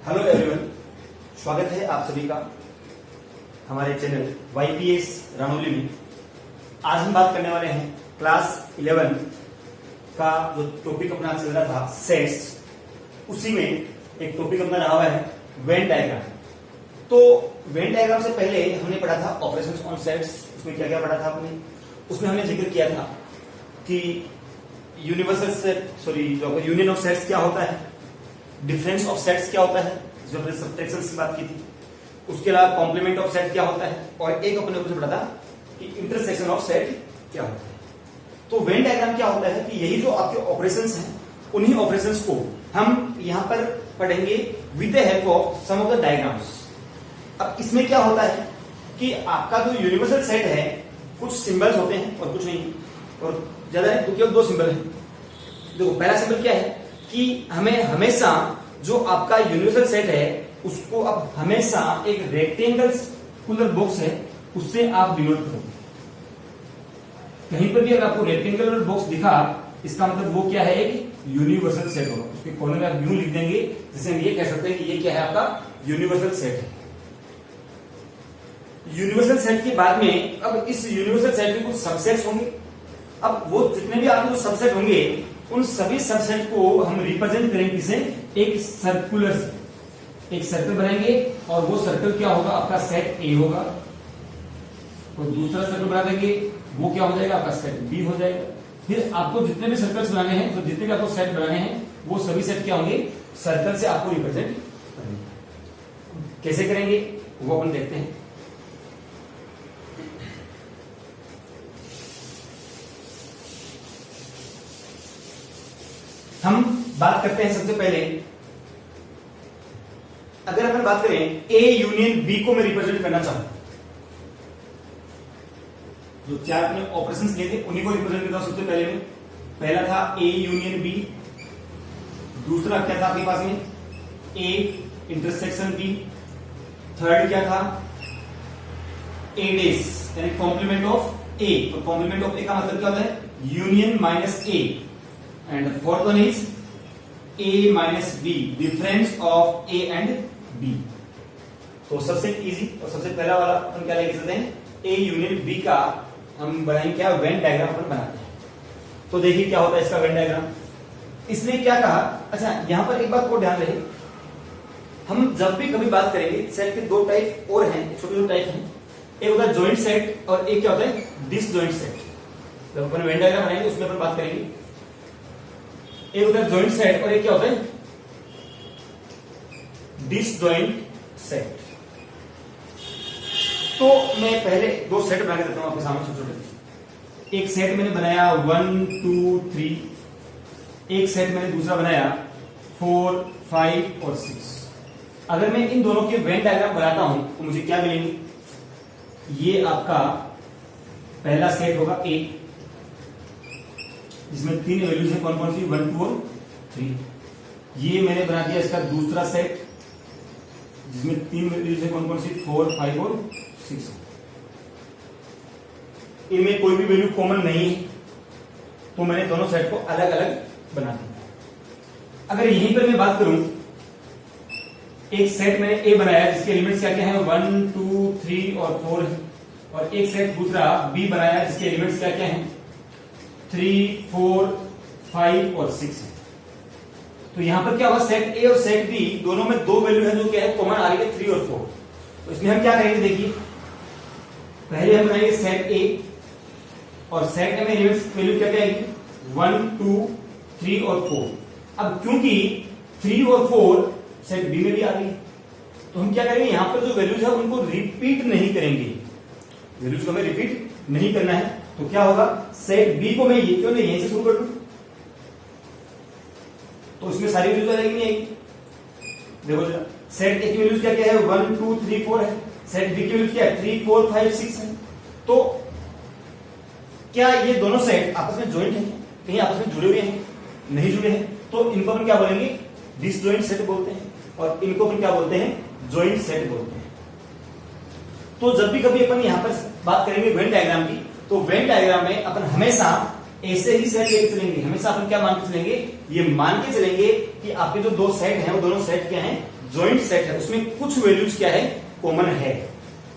Hello everyone, स्वागत है आप सभी का हमारे चैनल YPS रानोली में। आज हम बात करने वाले हैं क्लास 11 का जो टॉपिक अपना चल रहा था सेट्स, उसी में एक टॉपिक अपना रहा हुआ है वेन डायग्राम। तो वेन डायग्राम से पहले हमने पढ़ा था ऑपरेशंस ऑन सेट्स। उसमें क्या क्या पढ़ा था आपने? उसमें हमने जिक्र किया था कि यूनिवर्सल सेट जो यूनियन ऑफ सेट्स क्या होता है, डिफरेंस ऑफ सेट्स क्या होता है, जो हमने सब्ट्रैक्शन की बात की थी। उसके अलावा कॉम्प्लीमेंट ऑफ सेट क्या होता है, और एक अपने ऊपर से पढ़ा था कि इंटरसेक्शन ऑफ सेट क्या होता है। तो वेन डायग्राम क्या होता है कि यही जो आपके ऑपरेशंस हैं, उन्हीं ऑपरेशंस को हम यहां पर पढ़ेंगे with the help of some of the diagrams. अब इसमें क्या होता है कि आपका जो यूनिवर्सल सेट है, कुछ सिंबल्स होते हैं और कुछ नहीं, और ज्यादा है तो केवल दो सिंबल है। देखो, पहला सिंबल क्या है कि हमें हमेशा जो आपका यूनिवर्सल सेट है उसको अब हमेशा एक रेक्टेंगुलर बॉक्स है उससे आप डिनोट करोगे। कहीं पर भी अगर आपको रेक्टेंगुलर बॉक्स दिखा, इसका मतलब वो क्या है, एक यूनिवर्सल सेट होगा। उसके कॉर्नर में आप यूं लिख देंगे, जिससे हम ये कह सकते हैं कि ये क्या है, आपका यूनिवर्सल सेट है। यूनिवर्सल सेट के बाद में अब इस यूनिवर्सल सेट के कुछ सबसेट्स होंगे। अब वो जितने भी आपके जो सबसेट होंगे, उन सभी सबसेट को हम रिप्रेजेंट करेंगे किसे, एक सर्कुलर से। एक सर्कल बनाएंगे और वो सर्कल क्या होगा, आपका सेट ए होगा। और दूसरा सर्कल बना देंगे, वो क्या हो जाएगा, आपका सेट बी हो जाएगा। फिर आपको जितने भी सर्कल्स बनाने हैं, तो जितने भी आपको सेट बनाने हैं, वो सभी सेट क्या होंगे, सर्कल से आपको रिप्रेजेंट करेंगे। कैसे करेंगे वो अपन देखते हैं। हम बात करते हैं सबसे पहले, अगर अपन बात करें ए यूनियन बी को मैं रिप्रेजेंट करना चाहूं, जो चार अपने ऑपरेशंस लिए थे उन्हीं को रिप्रेजेंट करता हूं। सबसे पहले में पहला था ए यूनियन बी, दूसरा क्या था आपके पास में, ए इंटरसेक्शन बी, थर्ड क्या था, ए डेस यानी कॉम्प्लीमेंट ऑफ ए। तो कॉम्प्लीमेंट ऑफ ए का मतलब क्या होता है, union minus A, and fourth one is A minus B, difference of A and B। तो सबसे इजी और सबसे पहला वाला हम क्या लेके चलते हैं, A यूनियन B का हम बनाएंगे क्या, वेन डायग्राम अपन बनाते हैं। तो देखिए क्या होता है इसका वेन डायग्राम। इसने क्या कहा, अच्छा यहां पर एक बात को ध्यान रहे, हम जब भी कभी बात करेंगे सेट के दो टाइप और हैं, छोटे छोटे टाइप हैं। एक होता है ज्वाइंट सेट और एक क्या होता है, डिसजॉइंट सेट। जब अपन वेन डायग्राम बनाएंगे उसमें अपन बात करेंगे, एक होता है ज्वाइंट सेट और एक क्या होता है, डिसजॉइंट सेट। तो मैं पहले दो सेट बना के देता हूं आपके सामने छोटे छोटे। एक सेट मैंने बनाया 1 2 3, एक सेट मैंने दूसरा बनाया 4 5 और 6। अगर मैं इन दोनों के वेन डायग्राम बनाता हूं तो मुझे क्या मिलेंगे, ये आपका पहला सेट होगा ए, जिसमें तीन वैल्यूज है, कौन कौन सी, 1 2 और 3। ये मैंने बना दिया इसका दूसरा सेट, जिसमें तीन वैल्यूज है, कौन कौन सी, 4 5 और 6। इनमें कोई भी वैल्यू कॉमन नहीं है, तो मैंने दोनों सेट को अलग अलग बना दिया। अगर यहीं पर मैं बात करूं, एक सेट मैंने ए बनाया जिसके एलिमेंट्स क्या क्या है, 1 2 3 और 4 है, और एक सेट दूसरा बी बनाया जिसके एलिमेंट्स क्या क्या है, 3 4 5 और 6 है। तो यहां पर क्या होगा, सेट ए और सेट बी दोनों में दो वैल्यू है जो क्या है, कॉमन आ रही है, 3 और 4। तो इसमें हम क्या करेंगे, देखिए पहले हम बनाएंगे सेट ए, और सेट ए में एलिमेंट्स वैल्यू क्या क्या आएगी, 1 2 3 और 4। अब क्योंकि 3 और 4 सेट बी में भी आ गई, तो हम क्या करेंगे, यहां पर जो वैल्यूज है उनको रिपीट नहीं करेंगे। वैल्यूज को हमें रिपीट नहीं करना है, तो क्या होगा, सेट बी को मैं ये क्यों नहीं यहीं से शुरू कर दूं, तो उसमें सारी वैल्यूज आएगी नहीं आएगी। देखो जरा, सेट ए की वैल्यूज क्या क्या है, 1 2 3 4 है, सेट बी की वैल्यूज क्या है, 3 4 5 6 है। तो क्या ये दोनों सेट आपस में ज्वाइंट है, कहीं आपस में जुड़े हुए हैं, नहीं जुड़े हैं, तो इनको अपन क्या बोलेंगे, डिसजॉइंट सेट बोलते हैं, और इनको अपन क्या बोलते हैं, ज्वाइंट सेट बोलते हैं। तो जब भी कभी अपन यहां पर बात करेंगे वेन डायग्राम की, तो वेन डायग्राम में अपन हमेशा ऐसे ही सेट लेके चलेंगे। हमेशा अपन क्या मान के चलेंगे, ये मान के चलेंगे कि आपके जो दो सेट हैं वो दोनों सेट क्या हैं, ज्वाइंट सेट है, उसमें कुछ वैल्यूज क्या है, कॉमन है।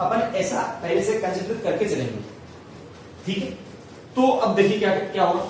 अपन ऐसा पहले से कंसिडर करके चलेंगे, ठीक है। तो अब देखिए क्या क्या होगा।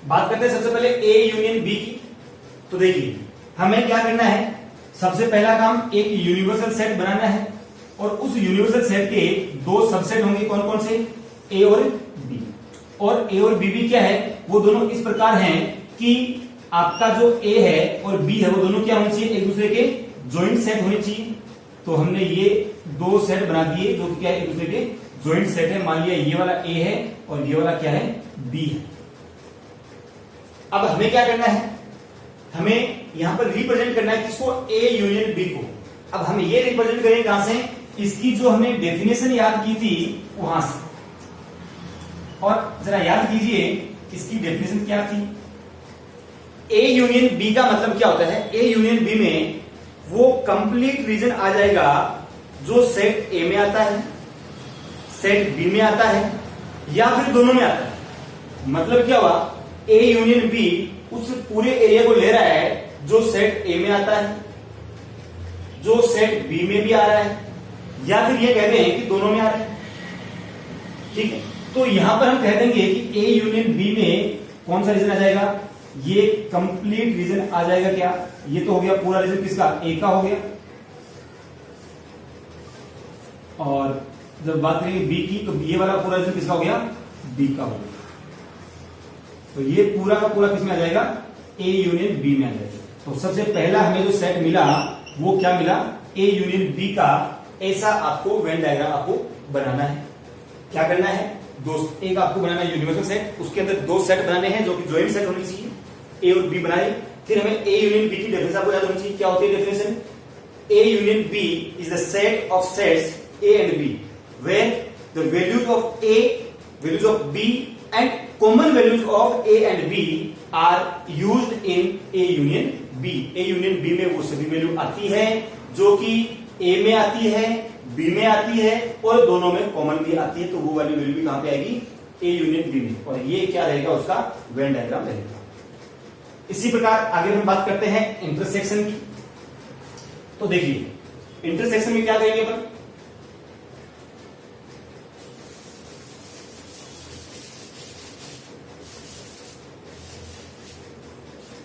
बात करते हैं सबसे पहले ए यूनियन बी की। तो देखिए हमें क्या करना है, सबसे पहला काम एक यूनिवर्सल सेट बनाना है और उस यूनिवर्सल सेट के दो सबसेट होंगे, कौन कौन से, ए और बी। और ए और बी भी क्या है, वो दोनों इस प्रकार हैं कि आपका जो ए है और बी है वो दोनों क्या होने चाहिए, एक दूसरे के ज्वाइंट सेट होने चाहिए। तो हमने ये दो सेट बना दिए जो कि क्या है, एक दूसरे के ज्वाइंट सेट है। मान लिया ये वाला ए है और ये वाला क्या है, बी है। अब हमें क्या करना है, हमें यहां पर रिप्रेजेंट करना है किसको, ए यूनियन बी को। अब हम ये रिप्रेजेंट करेंगे कहां से, इसकी जो हमने डेफिनेशन याद की थी वहां से। और जरा याद कीजिए इसकी डेफिनेशन क्या थी। ए यूनियन बी का मतलब क्या होता है, ए यूनियन बी में वो कंप्लीट रीजन आ जाएगा जो सेट ए में आता है, सेट बी में आता है या फिर दोनों में आता है। मतलब क्या हुआ, ए यूनियन बी उस पूरे एरिया को ले रहा है जो सेट ए में आता है, जो सेट बी में भी आ रहा है, या फिर ये कहते हैं कि दोनों में आ रहा है, ठीक है। तो यहां पर हम कह देंगे कि ए यूनियन बी में कौन सा रीजन आ जाएगा, ये कंप्लीट रीजन आ जाएगा। क्या, ये तो हो गया पूरा रीजन किसका, ए का हो गया। और जब बात करेंगे बी की, तो ये वाला पूरा रीजन किसका हो गया, बी का हो गया। तो ये पूरा का पूरा किसमें आ जाएगा, ए यूनियन बी में आ जाएगा। तो सबसे पहला हमें जो सेट मिला वो क्या मिला, ए यूनियन बी का। ऐसा आपको वेन डायग्राम आपको बनाना है। क्या करना है दोस्त, एक आपको बनाना है यूनिवर्सल सेट, उसके अंदर दो सेट बनाने हैं जो कि ज्वाइंट सेट होने चाहिए, ए और बी बनाए। फिर हमें ए यूनियन बी की डेफिनेशन आपको याद होनी चाहिए। क्या होती है definition, A union B is the set of sets A and B where the values of A, values of B and common values of A and B are used in A union B. A union B में वो सभी value आती है जो कि ए में आती है, बी में आती है और दोनों में कॉमन भी आती है। तो वो वाली वैल्यू भी कहां पे आएगी, ए यूनियन बी में। और ये क्या रहेगा, उसका वेन डायग्राम रहेगा। इसी प्रकार आगे हम बात करते हैं इंटरसेक्शन की। तो देखिए इंटरसेक्शन में क्या करेंगे अपन,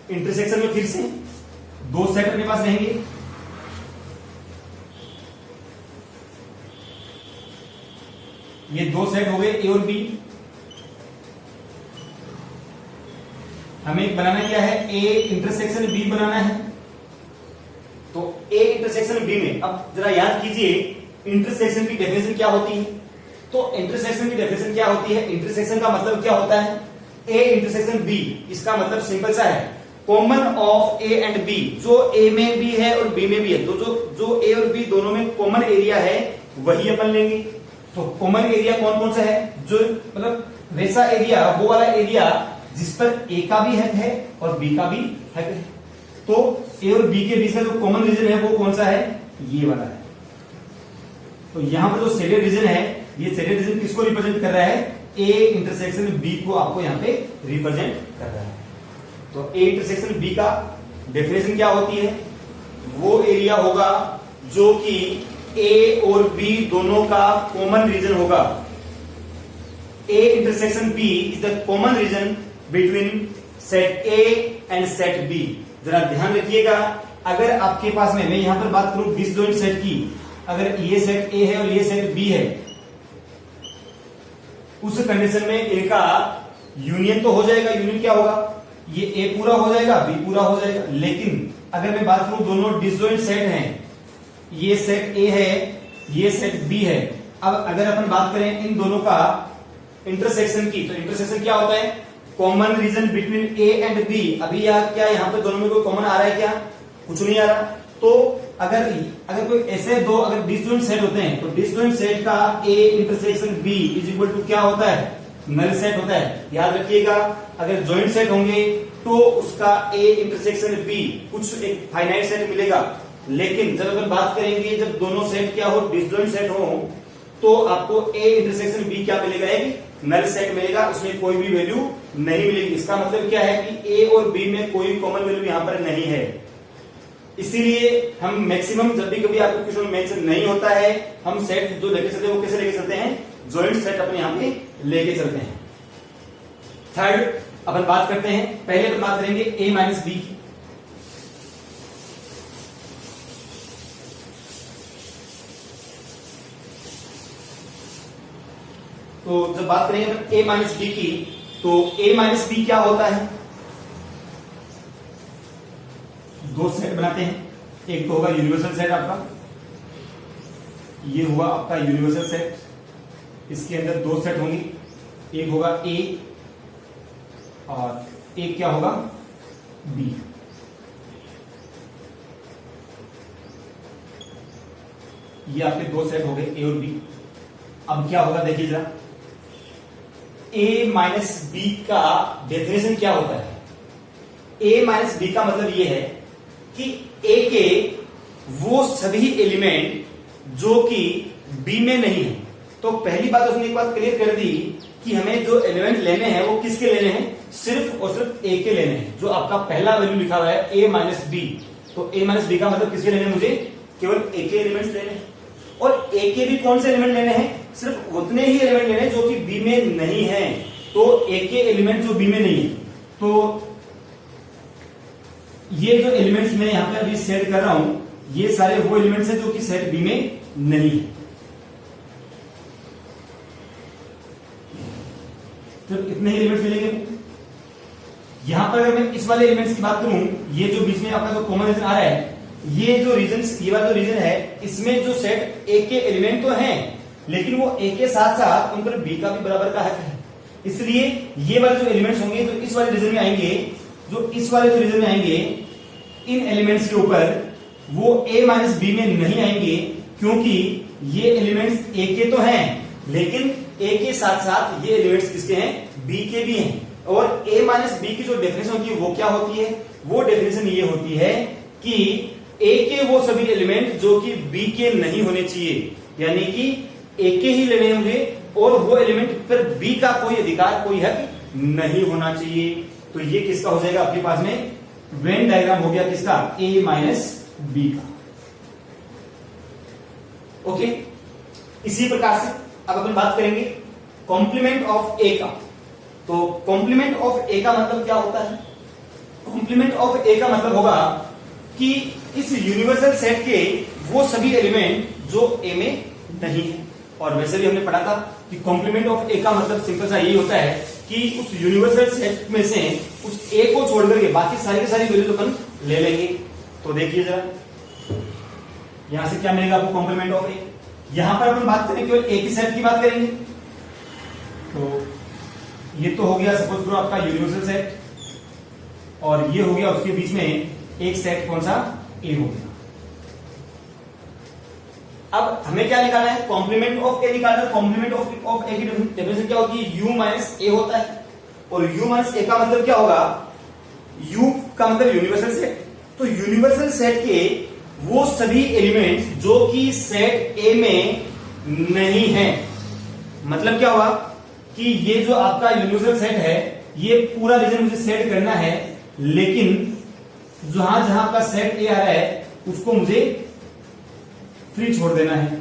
इंटरसेक्शन में फिर से दो सेट अपने पास रहेंगे। ये दो सेट हो गए ए और बी। हमें बनाना क्या है, ए इंटरसेक्शन बी बनाना है। तो ए इंटरसेक्शन बी में अब जरा याद कीजिए इंटरसेक्शन की डेफिनेशन क्या होती है। तो इंटरसेक्शन की डेफिनेशन क्या होती है, इंटरसेक्शन का मतलब क्या होता है, ए इंटरसेक्शन बी। इसका मतलब सिंपल सा है, common of A and B. जो ए में भी है और बी में भी है, तो जो ए और बी दोनों में कॉमन एरिया है वही अपन लेंगे। तो कॉमन एरिया कौन कौन सा है, जो मतलब वैसा एरिया, वो वाला एरिया जिस पर ए का भी हक है और बी का भी हक है। तो ए और बी के बीच का जो कॉमन रीजन है वो कौन सा है, ये वाला है। तो यहां पर जो शेडेड रीजन है, ये शेडेड रीजन किसको रिप्रेजेंट कर रहा है, ए इंटरसेक्शन बी को आपको यहां पे रिप्रेजेंट कर रहा है। तो ए इंटरसेक्शन बी का डेफिनेशन क्या होती है, वो एरिया होगा जो कि ए और बी दोनों का कॉमन रीजन होगा। A intersection B is the common region between set A and set B. जरा ध्यान रखिएगा, अगर आपके पास में, मैं यहां पर बात करूं डिसजॉइंट सेट की, अगर ये सेट ए है और ये सेट बी है, उस कंडीशन में इनका यूनियन तो हो जाएगा। यूनियन क्या होगा, ये ए पूरा हो जाएगा, बी पूरा हो जाएगा। लेकिन अगर मैं बात करूं दोनों डिसजॉइंट सेट हैं, ये सेट ए है, ये सेट बी है। अब अगर अपन बात करें इन दोनों का इंटरसेक्शन की, तो इंटरसेक्शन क्या होता है, common region between A and B. अभी क्या यहाँ पे दोनों में कोई कॉमन आ रहा है क्या, कुछ नहीं आ रहा। तो अगर कोई ऐसे दो अगर डिसजॉइंट सेट होते हैं, तो डिसजॉइंट सेट का A intersection B is equal to क्या होता है, नल सेट होता है। याद रखिएगा, अगर ज्वाइंट सेट होंगे तो उसका ए इंटरसेक्शन बी कुछ एक फाइनाइट सेट मिलेगा। लेकिन जब अपन बात करेंगे जब दोनों सेट क्या हो, डिसजॉइंट सेट हो, तो आपको ए इंटरसेक्शन बी क्या मिलेगा, एक नल सेट मिलेगा, उसमें कोई भी वैल्यू नहीं मिलेगी। इसका मतलब क्या है कि ए और बी में कोई कॉमन वैल्यू यहां पर नहीं है। इसीलिए हम मैक्सिमम जब भी कभी आपको क्वेश्चन में मेंशन नहीं होता है, हम सेट जो लेके चलते हैं वो कैसे लेके चलते हैं, जॉइंट सेट अपने यहां पे लेके चलते हैं। थर्ड अपन बात करते हैं, पहले अपन बात करेंगे ए माइनस बी की। तो जब बात करेंगे ए माइनस बी की, तो ए माइनस बी क्या होता है, दो सेट बनाते हैं। एक तो होगा यूनिवर्सल सेट आपका, ये हुआ आपका यूनिवर्सल सेट, इसके अंदर दो सेट होंगे, एक होगा ए और एक क्या होगा बी। ये आपके दो सेट हो गए ए और बी। अब क्या होगा देखिए जरा, ए माइनस बी का डेफिनेशन क्या होता है। ए माइनस बी का मतलब ये है कि ए के वो सभी एलिमेंट जो कि बी में नहीं है। तो पहली बात उसने एक बात क्लियर कर दी कि हमें जो एलिमेंट लेने हैं वो किसके लेने हैं, सिर्फ और सिर्फ ए के लेने हैं। जो आपका पहला वैल्यू लिखा हुआ है ए माइनस बी, तो ए माइनस बी का मतलब किसके लेने हैं, मुझे केवल ए के एलिमेंट्स लेने हैं। और ए के भी कौन से एलिमेंट लेने हैं, सिर्फ उतने ही एलिमेंट लेने हैं जो कि बी में नहीं है। तो ए के एलिमेंट जो बी में नहीं है, तो ये जो एलिमेंट्स मैं यहां पे अभी सेट कर रहा हूं, ये सारे वो एलिमेंट्स हैं जो कि सेट बी में नहीं है। तो इतने ही एलिमेंट्स मिलेंगे। यहां पर अगर मैं इस वाले एलिमेंट्स की बात करूं, ये जो बीच में आपका जो कॉमन रीजन आ रहा है, ये जो रीजन, ये वाला जो रीजन है, इसमें जो सेट ए के एलिमेंट तो हैं, लेकिन वो ए के साथ साथ उन पर बी का भी बराबर का हक है। इसलिए ये वाले जो एलिमेंट्स होंगे जो इस वाले रीजन में आएंगे, जो इस वाले जो रीजन में आएंगे, इन एलिमेंट्स के ऊपर वो ए माइनस बी में नहीं आएंगे, क्योंकि ये एलिमेंट्स ए के तो हैं, लेकिन ए के साथ साथ ये एलिमेंट्स किसके हैं, बी के भी हैं। और ए माइनस बी की जो डेफिनेशन होती है वो क्या होती है, वो डेफिनेशन ये होती है कि ए के वो सभी एलिमेंट जो कि बी के नहीं होने चाहिए, यानी कि ए के ही लेने होंगे, और वो एलिमेंट पर बी का कोई अधिकार, कोई हक नहीं होना चाहिए। तो ये किसका हो जाएगा आपके पास में, वेन डायग्राम हो गया किसका, ए माइनस बी का। ओके, इसी प्रकार से अब अपन बात करेंगे कॉम्प्लीमेंट ऑफ ए का। तो कॉम्प्लीमेंट ऑफ ए का मतलब क्या होता है, कॉम्प्लीमेंट ऑफ ए का मतलब होगा कि इस यूनिवर्सल सेट के वो सभी एलिमेंट जो ए में नहीं है। और वैसे भी हमने पढ़ा था कि कॉम्प्लीमेंट ऑफ ए का मतलब सिंपल सा यही होता है कि उस यूनिवर्सल सेट में से उस ए को छोड़ करके बाकी सारी की सारी वैल्यू अपन ले लेंगे। तो देखिए जरा, यहां से क्या मिलेगा आपको, कॉम्प्लीमेंट ऑफ ए। यहां पर अपन बात करें केवल ए की सेट की बात करेंगे, तो ये तो हो गया सपोज करो आपका यूनिवर्सल सेट, और ये हो गया उसके बीच में एक सेट कौन सा, ए हो गया। अब हमें क्या निकालना है, कॉम्प्लीमेंट ऑफ ए निकालना है। कॉम्प्लीमेंट ऑफ ए की डेफिनेशन क्या होती है, यू माइनस ए होता है। और यू माइनस ए का मतलब क्या होगा, यू का मतलब यूनिवर्सल सेट। तो यूनिवर्सल सेट के वो सभी एलिमेंट्स जो कि सेट ए में नहीं है। मतलब क्या हुआ कि ये जो आपका यूनिवर्सल सेट है, ये पूरा रीजन मुझे सेट करना है, लेकिन जहां जहां आपका सेट ए आ रहा है उसको मुझे फ्री छोड़ देना है।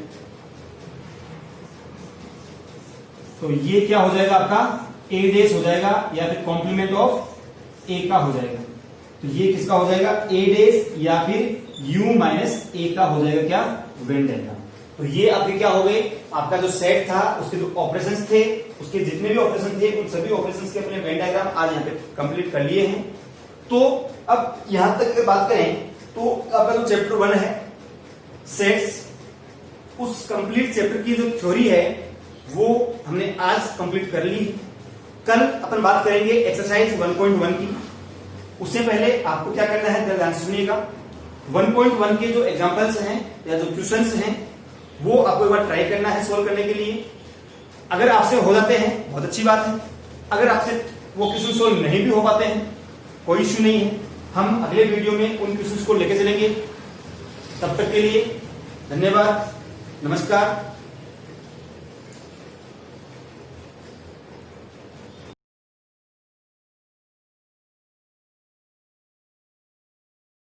तो ये क्या हो जाएगा आपका, ए डेस हो जाएगा, या फिर कॉम्प्लीमेंट ऑफ ए का हो जाएगा। तो ये किसका हो जाएगा, ए डेस या फिर यू माइनस ए का हो जाएगा क्या, वेन डायग्राम। तो ये आपके क्या हो गए, आपका जो सेट था उसके जो ऑपरेशंस थे, उसके जितने भी ऑपरेशन थे, उन सभी ऑपरेशंस के अपने वेन डायग्राम आज यहाँ पे कंप्लीट कर लिए हैं। तो अब यहां तक अगर बात करें तो आपका जो चैप्टर 1 है सेट्स, उस कंप्लीट चैप्टर की जो थ्योरी है वो हमने आज कंप्लीट कर ली। कल अपन बात करेंगे एक्सरसाइज 1.1 की। उससे पहले आपको क्या करना है, ध्यान से सुनिएगा। 1.1 के जो एग्जांपल्स हैं या जो क्वेश्चंस हैं वो आपको एक बार ट्राई करना है सोल्व करने के लिए। अगर आपसे हो जाते हैं बहुत अच्छी बात है, अगर आपसे वो क्वेश्चन सोल्व नहीं भी हो पाते हैं कोई इश्यू नहीं है। हम अगले वीडियो में उन क्वेश्चंस को लेके चलेंगे। तब तक के लिए धन्यवाद, नमस्कार।